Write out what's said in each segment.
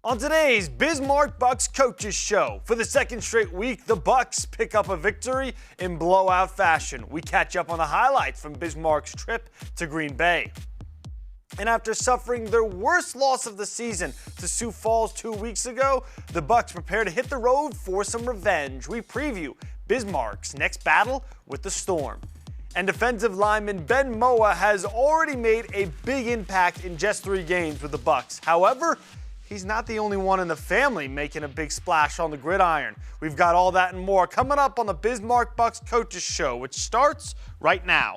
On today's Bismarck Bucks Coaches Show, for the second straight week, the Bucks pick up a victory in blowout fashion. We catch up on the highlights from Bismarck's trip to Green Bay. And after suffering their worst loss of the season to Sioux Falls 2 weeks ago, the Bucks prepare to hit the road for some revenge. We preview Bismarck's next battle with the Storm. And defensive lineman Ben Moa has already made a big impact in just 3 games with the Bucks. However, he's not the only one in the family making a big splash on the gridiron. We've got all that and more coming up on the Bismarck Bucks Coaches Show, which starts right now.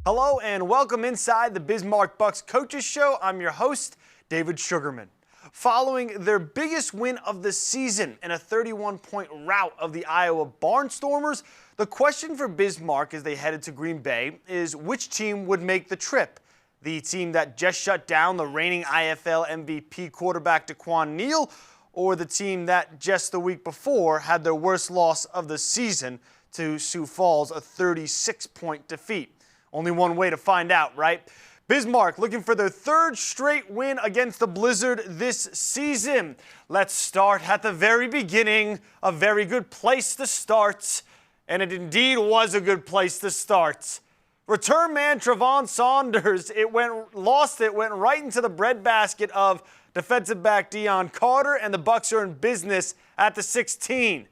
Hello and welcome inside the Bismarck Bucks Coaches Show. I'm your host, David Sugarman. Following their biggest win of the season in a 31-point rout of the Iowa Barnstormers, the question for Bismarck as they headed to Green Bay is which team would make the trip? The team that just shut down the reigning IFL MVP quarterback Daquan Neal, or the team that just the week before had their worst loss of the season to Sioux Falls, a 36-point defeat? Only one way to find out, right? Bismarck looking for their 3rd straight win against the Blizzard this season. Let's start at the very beginning. A very good place to start. And it indeed was a good place to start. Return man Trevon Saunders, went right into the breadbasket of defensive back Deion Carter, and the Bucks are in business at the 16.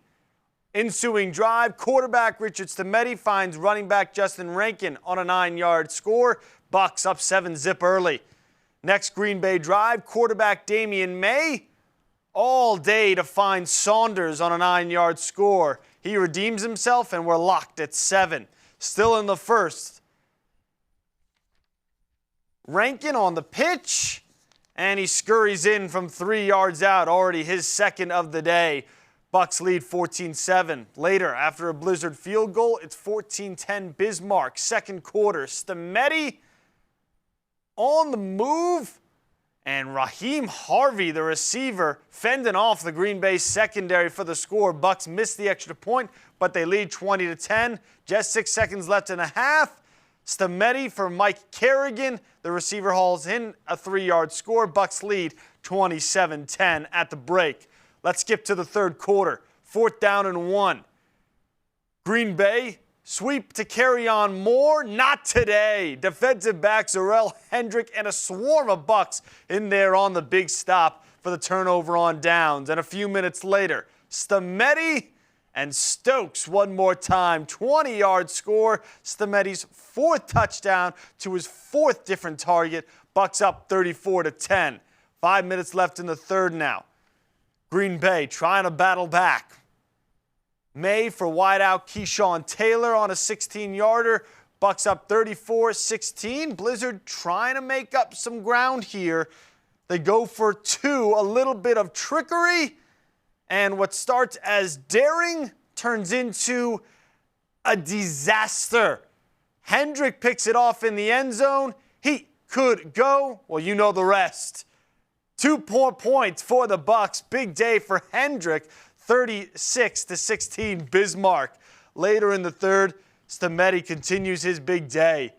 Ensuing drive, quarterback Richard Stameti finds running back Justin Rankin on a 9-yard score. Bucks up 7-zip early. Next Green Bay drive, quarterback Damian May all day to find Saunders on a 9-yard score. He redeems himself and we're locked at 7. Still in the first. Rankin on the pitch and he scurries in from 3 yards out, already his second of the day. Bucks lead 14-7. Later, after a Blizzard field goal, it's 14-10 Bismarck. Second quarter, Stameti on the move, and Raheem Harvey, the receiver, fending off the Green Bay secondary for the score. Bucks missed the extra point, but they lead 20-10. Just 6 seconds left in the half. Stameti for Mike Kerrigan. The receiver hauls in a 3-yard score. Bucks lead 27-10 at the break. Let's skip to the third quarter. 4th down and 1. Green Bay sweep to carry on more. Not today. Defensive back Zarel Hendrick and a swarm of Bucks in there on the big stop for the turnover on downs. And a few minutes later, Stameti and Stokes one more time. 20-yard score. Stameti's 4th touchdown to his 4th different target. Bucks up 34-10. 5 minutes left in the third now. Green Bay trying to battle back. May for wideout Keyshawn Taylor on a 16-yarder. Bucks up 34-16. Blizzard trying to make up some ground here. They go for 2. A little bit of trickery. And what starts as daring turns into a disaster. Hendrick picks it off in the end zone. He could go. Well, you know the rest. 2 points for the Bucks. Big day for Hendrick. 36-16 Bismarck. Later in the third, Stameti continues his big day.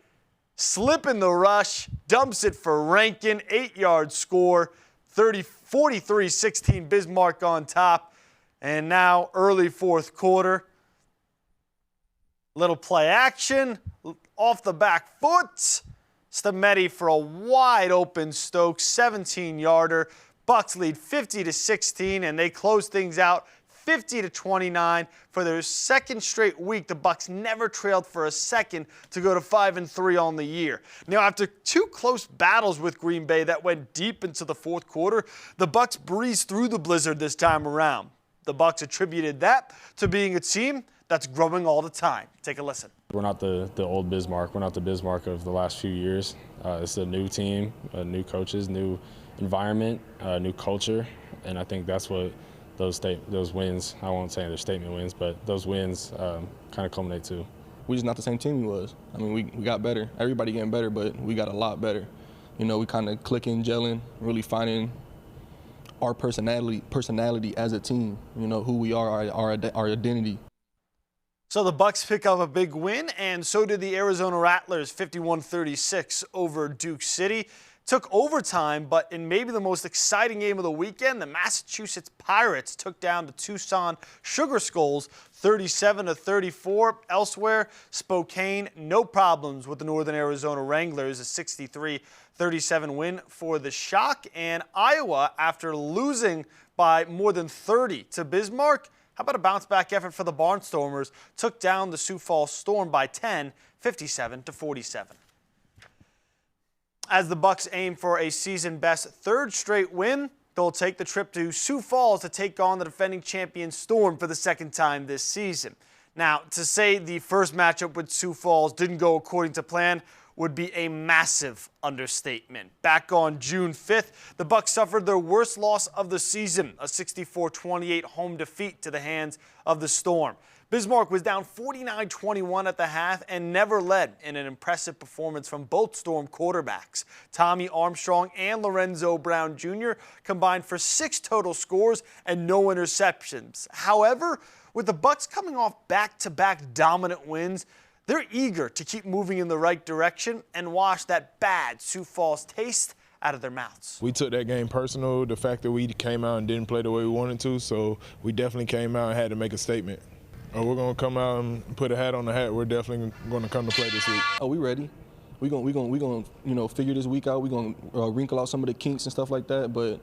Slip in the rush, dumps it for Rankin. 8-yard score. 43-16 Bismarck on top. And now early fourth quarter. Little play action. Off the back foot. Stameti for a wide open Stokes 17-yarder. Bucks lead 50-16 and they close things out 50-29 for their 2nd straight week. The Bucks never trailed for a second to go to 5-3 on the year. Now, after 2 close battles with Green Bay that went deep into the 4th quarter, the Bucks breezed through the Blizzard this time around. The Bucks attributed that to being a team that's growing all the time. Take a listen. We're not the old Bismarck. We're not the Bismarck of the last few years. It's a new team, new coaches, new environment, new culture, and I think that's what those wins, I won't say they're statement wins, but those wins kind of culminate to. We just not the same team we was. I mean, we got better. Everybody getting better, but we got a lot better. You know, we kind of clicking, gelling, really finding our personality as a team, you know, who we are, our identity. So the Bucks pick up a big win, and so did the Arizona Rattlers, 51-36 over Duke City. Took overtime, but in maybe the most exciting game of the weekend, the Massachusetts Pirates took down the Tucson Sugar Skulls 37-34. Elsewhere, Spokane, no problems with the Northern Arizona Wranglers, a 63-37 win for the Shock. And Iowa, after losing by more than 30 to Bismarck, how about a bounce-back effort for the Barnstormers? Took down the Sioux Falls Storm by 10, 57-47. As the Bucks aim for a season-best third straight win, they'll take the trip to Sioux Falls to take on the defending champion Storm for the second time this season. Now, to say the first matchup with Sioux Falls didn't go according to plan would be a massive understatement. Back on June 5th, the Bucks suffered their worst loss of the season, a 64-28 home defeat to the hands of the Storm. Bismarck was down 49-21 at the half and never led in an impressive performance from both Storm quarterbacks. Tommy Armstrong and Lorenzo Brown Jr. combined for 6 total scores and no interceptions. However, with the Bucks coming off back-to-back dominant wins, they're eager to keep moving in the right direction and wash that bad Sioux Falls taste out of their mouths. We took that game personal, the fact that we came out and didn't play the way we wanted to, so we definitely came out and had to make a statement. We're going to come out and put a hat on the hat. We're definitely going to come to play this week. Oh, we ready. We going you know, figure this week out. We're going to wrinkle out some of the kinks and stuff like that, but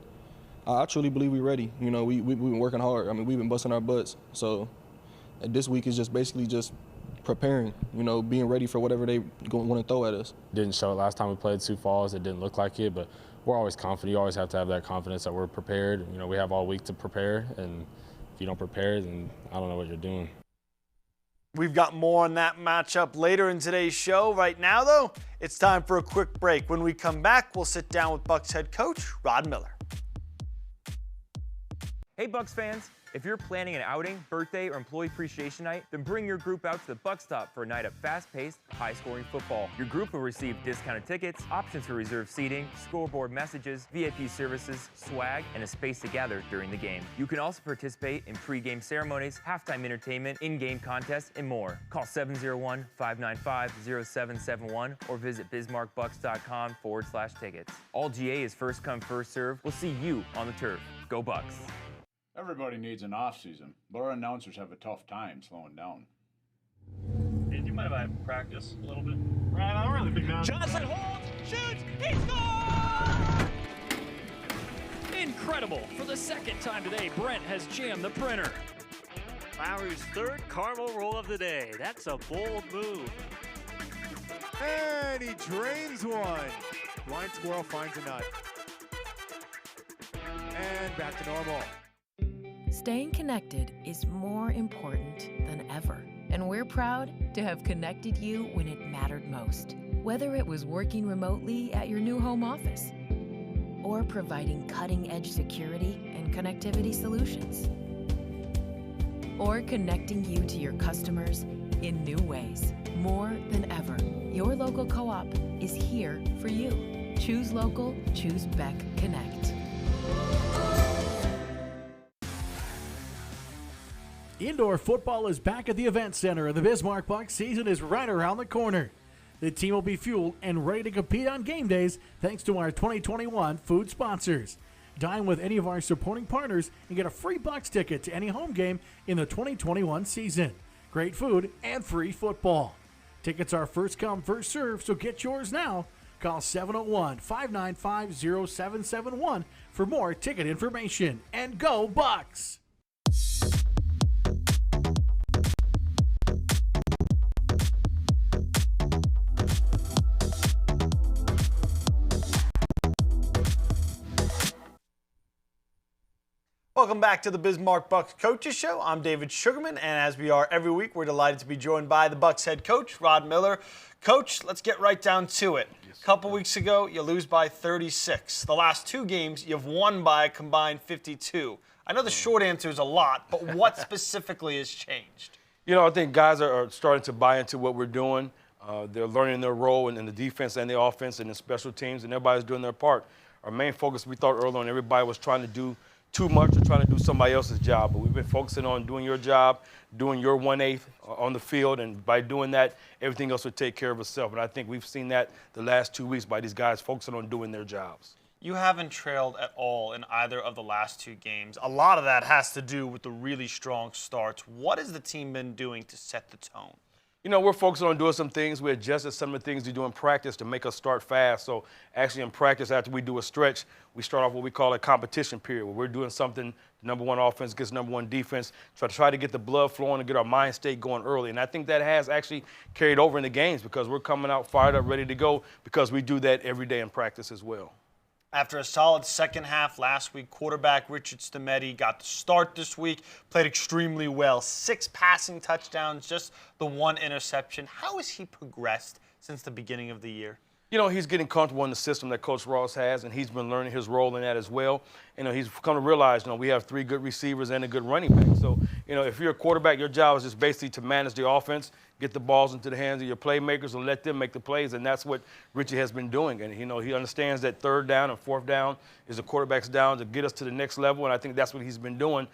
I truly believe we're ready. You know, we've been working hard. I mean, we've been busting our butts. So this week is just basically just preparing, you know, being ready for whatever they want to throw at us. Didn't show it last time we played Sioux Falls. It didn't look like it, but we're always confident. You always have to have that confidence that we're prepared. You know, we have all week to prepare, and if you don't prepare, then I don't know what you're doing. We've got more on that matchup later in today's show. Right now, though, it's time for a quick break. When we come back, we'll sit down with Bucks head coach Rod Miller. Hey, Bucks fans. If you're planning an outing, birthday, or employee appreciation night, then bring your group out to the Buck Stop for a night of fast-paced, high-scoring football. Your group will receive discounted tickets, options for reserved seating, scoreboard messages, VIP services, swag, and a space to gather during the game. You can also participate in pre-game ceremonies, halftime entertainment, in-game contests, and more. Call 701-595-0771 or visit bismarckbucks.com/tickets. All GA is first come, first serve. We'll see you on the turf. Go Bucks! Everybody needs an off-season, but our announcers have a tough time slowing down. Hey, do you mind if I practice a little bit? Right, I'm really big man. Johnson holds, shoots, he scores! Incredible! For the second time today, Brent has jammed the printer. Lowry's third caramel roll of the day. That's a bold move. And he drains one. Blind squirrel finds a nut. And back to normal. Staying connected is more important than ever, and we're proud to have connected you when it mattered most. Whether it was working remotely at your new home office or providing cutting-edge security and connectivity solutions, or connecting you to your customers in new ways. More than ever, your local co-op is here for you. Choose local, choose Beck Connect. Indoor football is back at the Event Center, and the Bismarck Bucks season is right around the corner. The team will be fueled and ready to compete on game days thanks to our 2021 food sponsors. Dine with any of our supporting partners and get a free Bucks ticket to any home game in the 2021 season. Great food and free football. Tickets are first come, first serve, so get yours now. Call 701-595-0771 for more ticket information. And go Bucks! Welcome back to the Bismarck Bucks Coaches Show. I'm David Sugarman, and as we are every week, we're delighted to be joined by the Bucks head coach, Rod Miller. Coach, let's get right down to it. A couple weeks ago, you lose by 36. The last 2 games, you've won by a combined 52. I know the short answer is a lot, but what specifically has changed? You know, I think guys are starting to buy into what we're doing. They're learning their role in the defense and the offense and the special teams, and everybody's doing their part. our main focus, we thought early on everybody was trying to do too much or trying to do somebody else's job. But we've been focusing on doing your job, doing your 1/8 on the field, and by doing that, everything else will take care of itself. And I think we've seen that the last 2 weeks by these guys focusing on doing their jobs. You haven't trailed at all in either of the last 2 games. A lot of that has to do with the really strong starts. What has the team been doing to set the tone? You know, we're focusing on doing some things. We adjusted some of the things we do in practice to make us start fast. So actually in practice, after we do a stretch, we start off what we call a competition period, where we're doing something, number one offense against number one defense, try to get the blood flowing and get our mind state going early. And I think that has actually carried over in the games because we're coming out fired up, ready to go, because we do that every day in practice as well. After a solid second half last week, quarterback Richard Stameti got the start this week, played extremely well. 6 passing touchdowns, just the 1 interception. How has he progressed since the beginning of the year? You know, he's getting comfortable in the system that Coach Ross has, and he's been learning his role in that as well. You know, he's come to realize, we have 3 good receivers and a good running back. So, if you're a quarterback, your job is just basically to manage the offense, get the balls into the hands of your playmakers and let them make the plays, and that's what Richie has been doing. And, he understands that 3rd down and 4th down is the quarterback's down to get us to the next level, and I think that's what he's been doing,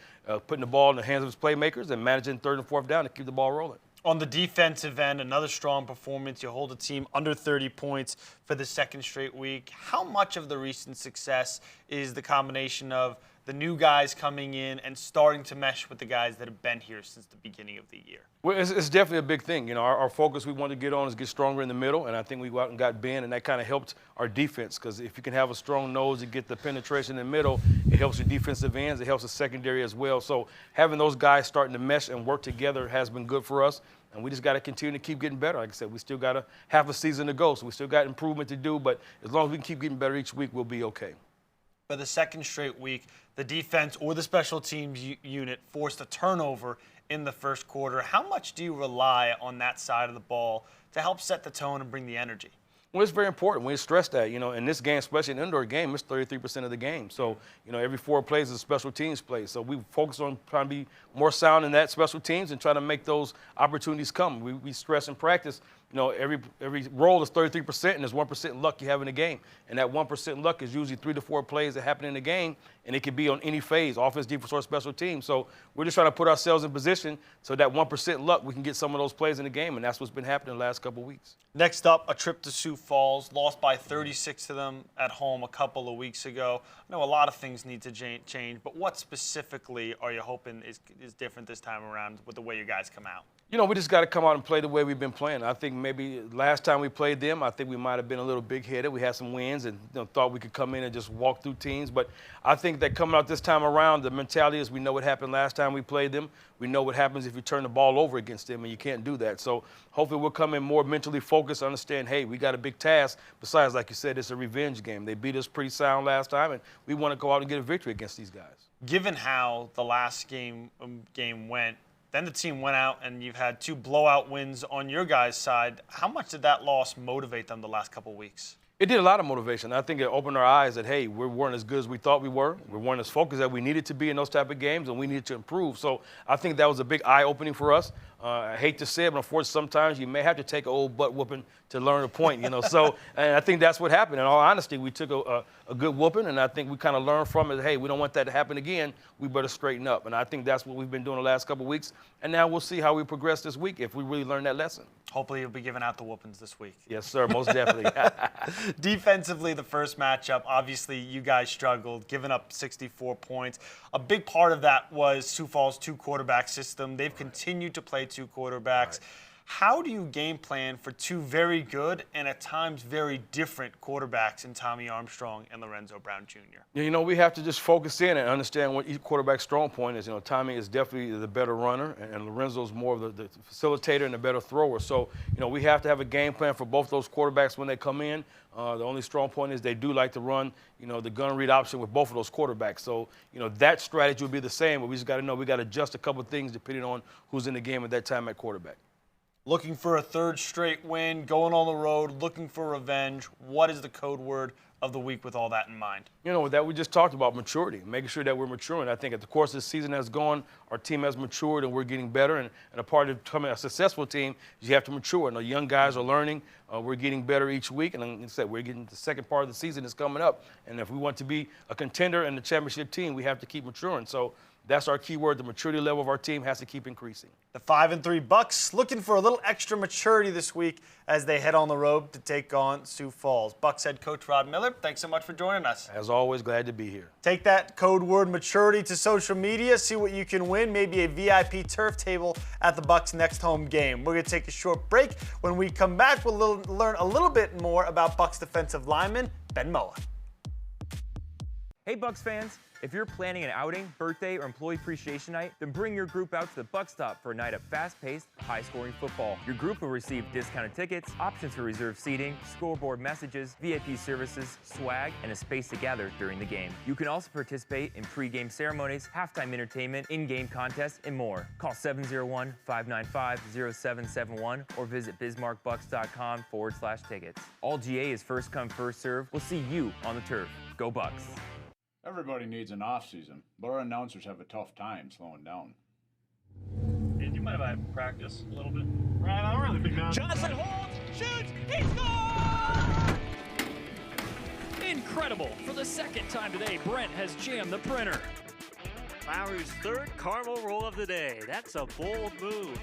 putting the ball in the hands of his playmakers and managing 3rd and 4th down to keep the ball rolling. On the defensive end, another strong performance. You hold the team under 30 points for the 2nd straight week. How much of the recent success is the combination of the new guys coming in and starting to mesh with the guys that have been here since the beginning of the year? Well, it's definitely a big thing. Our focus we wanted to get on is get stronger in the middle, and I think we went out and got Ben, and that kind of helped our defense because if you can have a strong nose and get the penetration in the middle, it helps your defensive ends, it helps the secondary as well. So having those guys starting to mesh and work together has been good for us, and we just got to continue to keep getting better. Like I said, we still got a half a season to go, so we still got improvement to do, but as long as we can keep getting better each week, we'll be okay. For the 2nd straight week, the defense or the special teams unit forced a turnover in the 1st quarter. How much do you rely on that side of the ball to help set the tone and bring the energy? Well, it's very important. We stress that, in this game, especially an indoor game, it's 33% of the game. So, every 4 plays is a special teams play. So we focus on trying to be more sound in that special teams and try to make those opportunities come. We stress in practice, every roll is 33% and there's 1% luck you have in the game. And that 1% luck is usually 3 to 4 plays that happen in the game, and it can be on any phase, offense, defense, or special teams. So we're just trying to put ourselves in position so that 1% luck, we can get some of those plays in the game, and that's what's been happening the last couple of weeks. Next up, a trip to Sioux Falls, lost by 36 to them at home a couple of weeks ago. I know a lot of things need to change, but what specifically are you hoping is different this time around with the way you guys come out? We just got to come out and play the way we've been playing. I think maybe last time we played them, I think we might have been a little big-headed. We had some wins and thought we could come in and just walk through teams. But I think that coming out this time around, the mentality is we know what happened last time we played them. We know what happens if you turn the ball over against them, and you can't do that. So hopefully we'll come in more mentally focused, understand, hey, we got a big task. Besides, like you said, it's a revenge game. They beat us pretty sound last time, and we want to go out and get a victory against these guys. Given how the last game went, then the team went out and you've had 2 blowout wins on your guys' side. How much did that loss motivate them the last couple of weeks? It did a lot of motivation. I think it opened our eyes that, hey, we weren't as good as we thought we were. We weren't as focused as we needed to be in those type of games, and we needed to improve. So I think that was a big eye-opening for us. I hate to say it, but unfortunately sometimes you may have to take an old butt whooping to learn a point, So and I think that's what happened. In all honesty, we took a good whooping, and I think we kind of learned from it, hey, we don't want that to happen again. We better straighten up. And I think that's what we've been doing the last couple of weeks. And now we'll see how we progress this week if we really learn that lesson. Hopefully you'll be giving out the whoopings this week. Yes, sir, most definitely. Defensively, the first matchup, obviously you guys struggled, giving up 64 points. A big part of that was Sioux Falls' 2-quarterback system. They've continued to play 2 quarterbacks. Right. How do you game plan for 2 very good and at times very different quarterbacks in Tommy Armstrong and Lorenzo Brown Jr.? We have to just focus in and understand what each quarterback's strong point is. Tommy is definitely the better runner, and Lorenzo's more of the facilitator and the better thrower. So, we have to have a game plan for both those quarterbacks when they come in. The only strong point is they do like to run, the gun read option with both of those quarterbacks. So, that strategy will be the same, but we just got to know we got to adjust a couple of things depending on who's in the game at that time at quarterback. Looking for a 3rd straight win, going on the road, looking for revenge. What is the code word of the week with all that in mind? You know, that we just talked about maturity, making sure that we're maturing. I think at the course of the season has gone, our team has matured and we're getting better. And a part of becoming a successful team is you have to mature. And the young guys are learning. We're getting better each week. And like I said, we're getting the second part of the season is coming up. And if we want to be a contender and the championship team, we have to keep maturing. So that's our key word. The maturity level of our team has to keep increasing. The 5-3 Bucks looking for a little extra maturity this week as they head on the road to take on Sioux Falls. Bucks head coach Rod Miller, thanks so much for joining us. As always, glad to be here. Take that code word maturity to social media. See what you can win. Maybe a VIP turf table at the Bucks' next home game. We're going to take a short break. When we come back, we'll learn a little bit more about Bucks defensive lineman Ben Moa. Hey Bucks fans, if you're planning an outing, birthday, or employee appreciation night, then bring your group out to the Buck Stop for a night of fast-paced, high-scoring football. Your group will receive discounted tickets, options for reserved seating, scoreboard messages, VIP services, swag, and a space to gather during the game. You can also participate in pre-game ceremonies, halftime entertainment, in-game contests, and more. Call 701-595-0771 or visit bismarckbucks.com/tickets. All GA is first come, first serve. We'll see you on the turf. Go Bucks! Everybody needs an off-season, but our announcers have a tough time slowing down. And you might have had practice a little bit. Right, I don't really think that. Johnson holds, shoots, he scores! Incredible! For the second time today, Brent has jammed the printer. Lowry's third caramel roll of the day. That's a bold move.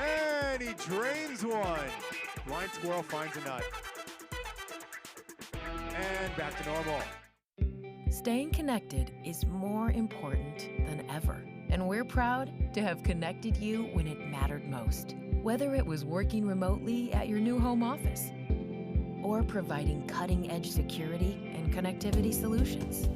And he drains one. Blind squirrel finds a nut. And back to normal. Staying connected is more important than ever, and we're proud to have connected you when it mattered most. Whether it was working remotely at your new home office or providing cutting-edge security and connectivity solutions,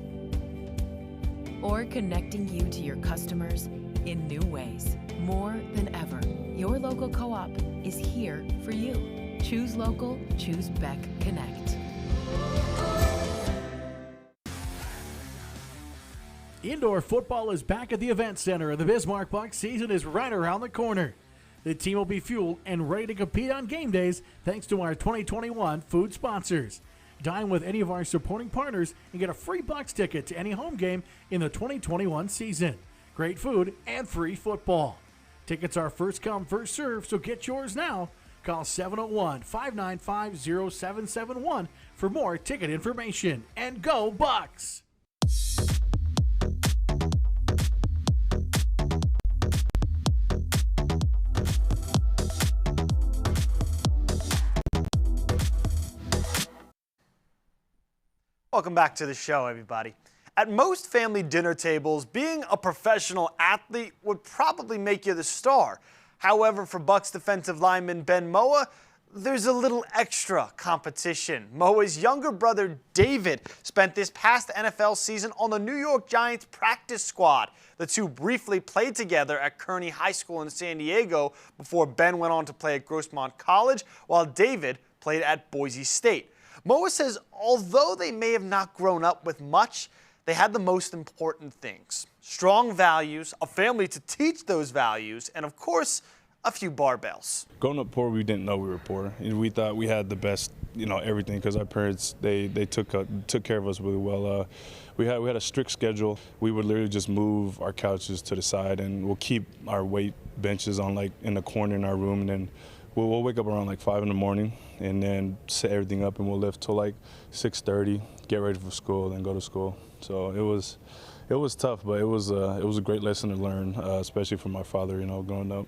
or connecting you to your customers in new ways. More than ever, your local co-op is here for you. Choose local, choose Beck Connect. Indoor football is back at the Event Center, and the Bismarck Bucks season is right around the corner. The team will be fueled and ready to compete on game days thanks to our 2021 food sponsors. Dine with any of our supporting partners and get a free Bucks ticket to any home game in the 2021 season. Great food and free football. Tickets are first come, first serve, so get yours now. Call 701-595-0771 for more ticket information. And go Bucks! Welcome back to the show, everybody. At most family dinner tables, being a professional athlete would probably make you the star. However, for Bucks defensive lineman Ben Moa, there's a little extra competition. Moa's younger brother, David, spent this past NFL season on the New York Giants practice squad. The two briefly played together at Kearney High School in San Diego before Ben went on to play at Grossmont College, while David played at Boise State. Moa says although they may have not grown up with much, they had the most important things. Strong values, a family to teach those values, and of course, a few barbells. Growing up poor, we didn't know we were poor. We thought we had the best, everything, because our parents, they took care of us really well. We had a strict schedule. We would literally just move our couches to the side, and we'll keep our weight benches on in the corner in our room, and then we'll wake up around 5 in the morning and then set everything up, and we'll lift till 6:30, get ready for school, then go to school. So it was tough, but it was a great lesson to learn, especially from my father, growing up.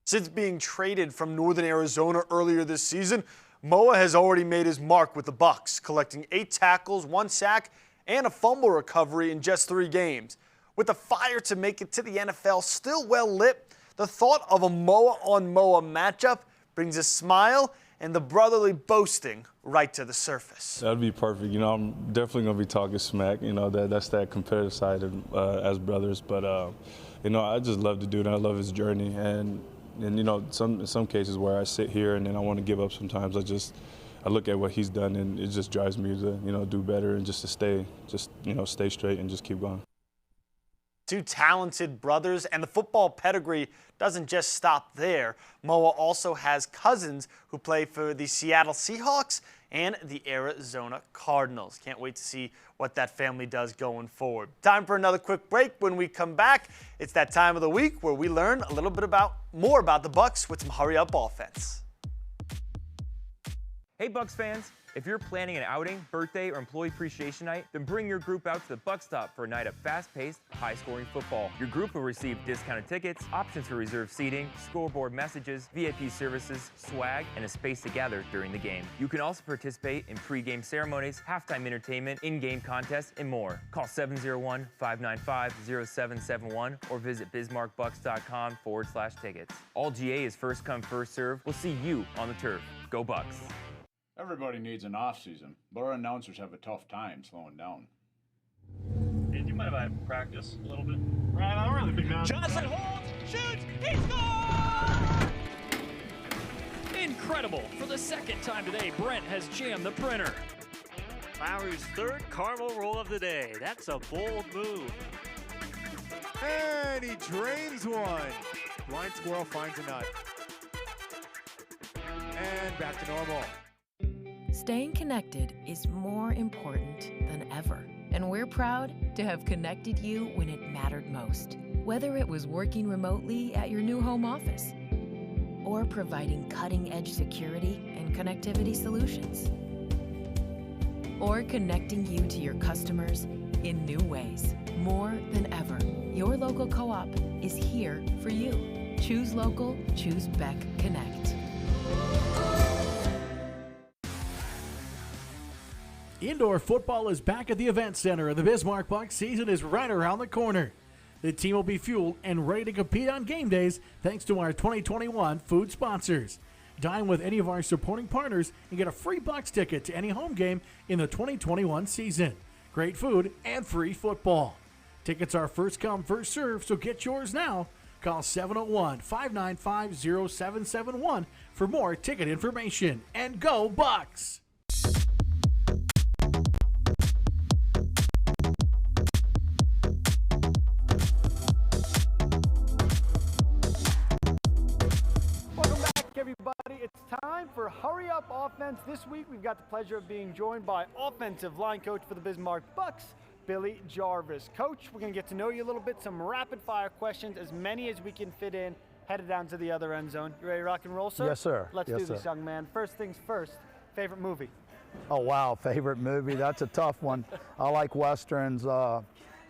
Since being traded from Northern Arizona earlier this season, Moa has already made his mark with the Bucks, collecting 8 tackles, 1 sack, and a fumble recovery in just 3 games. With the fire to make it to the NFL still well lit, the thought of a Moa-on-Moa matchup brings a smile and the brotherly boasting right to the surface. That'd be perfect. I'm definitely going to be talking smack. That's that competitive side of, as brothers. But, I just love to do it. I love his journey. And in some cases where I sit here and then I want to give up sometimes, I look at what he's done and it just drives me to, do better and just to stay straight and just keep going. 2 talented brothers, and the football pedigree doesn't just stop there. Moa also has cousins who play for the Seattle Seahawks and the Arizona Cardinals. Can't wait to see what that family does going forward. Time for another quick break. When we come back, it's that time of the week where we learn a little bit more about the Bucks with some hurry-up offense. Hey Bucks fans, if you're planning an outing, birthday, or employee appreciation night, then bring your group out to the Buck Stop for a night of fast-paced, high-scoring football. Your group will receive discounted tickets, options for reserved seating, scoreboard messages, VIP services, swag, and a space to gather during the game. You can also participate in pre-game ceremonies, halftime entertainment, in-game contests, and more. Call 701-595-0771 or visit bismarckbucks.com/tickets. All GA is first come, first serve. We'll see you on the turf. Go Bucks! Everybody needs an off-season, but our announcers have a tough time slowing down. And you might have had practice a little bit. Right, I'm really big man. Johnson holds, shoots, he scores! Incredible! For the second time today, Brent has jammed the printer. Lowry's third caramel roll of the day. That's a bold move. And he drains one. Blind squirrel finds a nut. And back to normal. Staying connected is more important than ever, and we're proud to have connected you when it mattered most. Whether it was working remotely at your new home office or providing cutting-edge security and connectivity solutions, or connecting you to your customers in new ways. More than ever, your local co-op is here for you. Choose local, choose Beck Connect. Indoor football is back at the Event Center, and the Bismarck Bucks season is right around the corner. The team will be fueled and ready to compete on game days thanks to our 2021 food sponsors. Dine with any of our supporting partners and get a free Bucks ticket to any home game in the 2021 season. Great food and free football. Tickets are first come, first serve, so get yours now. Call 701-595-0771 for more ticket information. And go Bucks! Everybody, it's time for Hurry Up Offense. This week we've got the pleasure of being joined by offensive line coach for the Bismarck Bucks, Billy Jarvis. Coach, we're going to get to know you a little bit, some rapid fire questions, as many as we can fit in, headed down to the other end zone. You ready to rock and roll, sir? Yes, sir. Let's yes, do this, sir. young man. First things first, favorite movie? Oh, wow, favorite movie. That's a tough one. I like Westerns.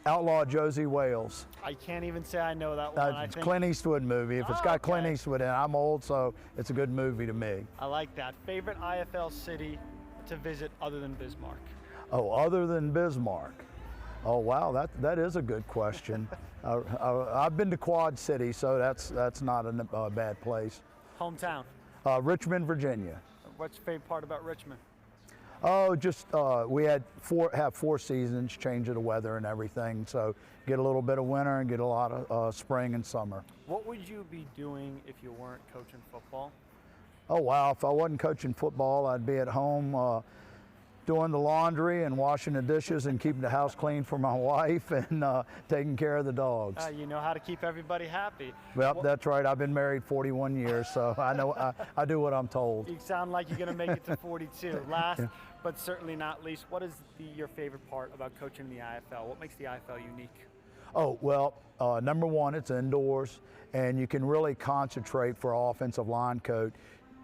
Outlaw Josie Wales. I can't even say I know that one. It's Clint Eastwood movie. If it's got Clint Eastwood in it, I'm old, so it's a good movie to me. I like that. Favorite IFL city to visit other than Bismarck? Oh, other than Bismarck? Oh, wow, that is a good question. I've been to Quad City, so that's not a bad place. Hometown? Richmond, Virginia. What's your favorite part about Richmond? Oh, just we have 4 seasons, change of the weather and everything. So get a little bit of winter and get a lot of spring and summer. What would you be doing if you weren't coaching football? Oh, wow. If I wasn't coaching football, I'd be at home doing the laundry and washing the dishes and keeping the house clean for my wife and taking care of the dogs. You know how to keep everybody happy. Well, that's right. I've been married 41 years, so I know I do what I'm told. You sound like you're going to make it to 42. Last, but certainly not least, what is your favorite part about coaching in the IFL? What makes the IFL unique? Oh, well, number one, it's indoors, and you can really concentrate for an offensive line coach.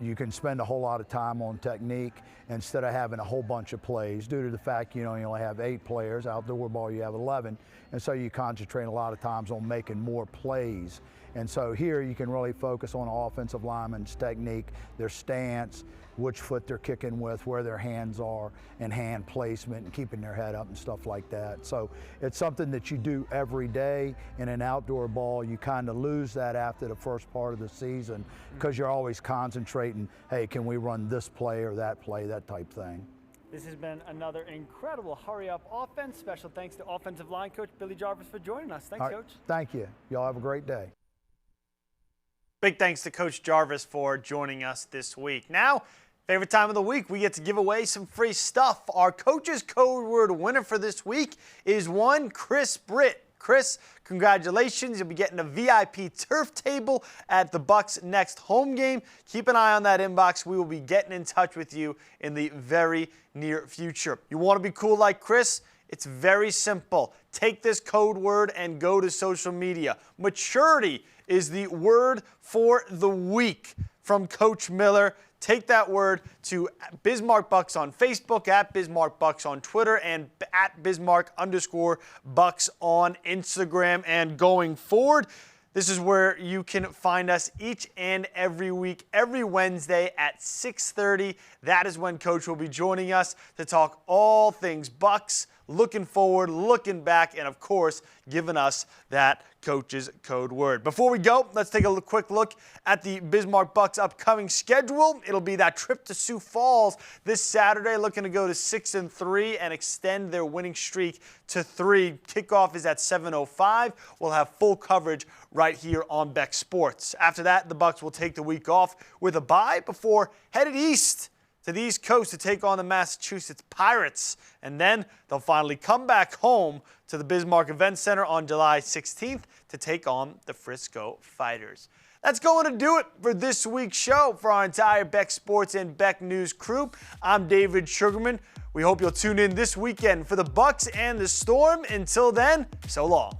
You can spend a whole lot of time on technique instead of having a whole bunch of plays due to the fact you only have 8 players. Outdoor ball you have 11, and so you concentrate a lot of times on making more plays. And so here you can really focus on offensive linemen's technique, their stance, which foot they're kicking with, where their hands are, and hand placement, and keeping their head up and stuff like that. So it's something that you do every day. In an outdoor ball, you kind of lose that after the first part of the season because you're always concentrating, hey, can we run this play or that play, that type thing. This has been another incredible Hurry Up Offense. Special thanks to offensive line coach Billy Jarvis for joining us. Thanks, Coach. Thank you. Y'all have a great day. Big thanks to Coach Jarvis for joining us this week. Now, favorite time of the week, we get to give away some free stuff. Our Coach's Code Word winner for this week is one Chris Britt. Chris, congratulations. You'll be getting a VIP turf table at the Bucks' next home game. Keep an eye on that inbox. We will be getting in touch with you in the very near future. You want to be cool like Chris? It's very simple. Take this code word and go to social media. Maturity is the word for the week from Coach Miller. Take that word to Bismarck Bucks on Facebook, at Bismarck Bucks on Twitter, and at Bismarck_Bucks on Instagram. And going forward, this is where you can find us each and every week, every Wednesday at 6:30. That is when Coach will be joining us to talk all things Bucks, looking forward, looking back, and of course, giving us that Coach's code word. Before we go, let's take a quick look at the Bismarck Bucks upcoming schedule. It'll be that trip to Sioux Falls this Saturday, looking to go to 6-3 and extend their winning streak to 3. Kickoff is at 7:05. We'll have full coverage right here on Beck Sports. After that, the Bucks will take the week off with a bye before headed east to the East Coast to take on the Massachusetts Pirates. And then they'll finally come back home to the Bismarck Event Center on July 16th to take on the Frisco Fighters. That's going to do it for this week's show. For our entire Beck Sports and Beck News crew, I'm David Sugarman. We hope you'll tune in this weekend for the Bucks and the Storm. Until then, so long.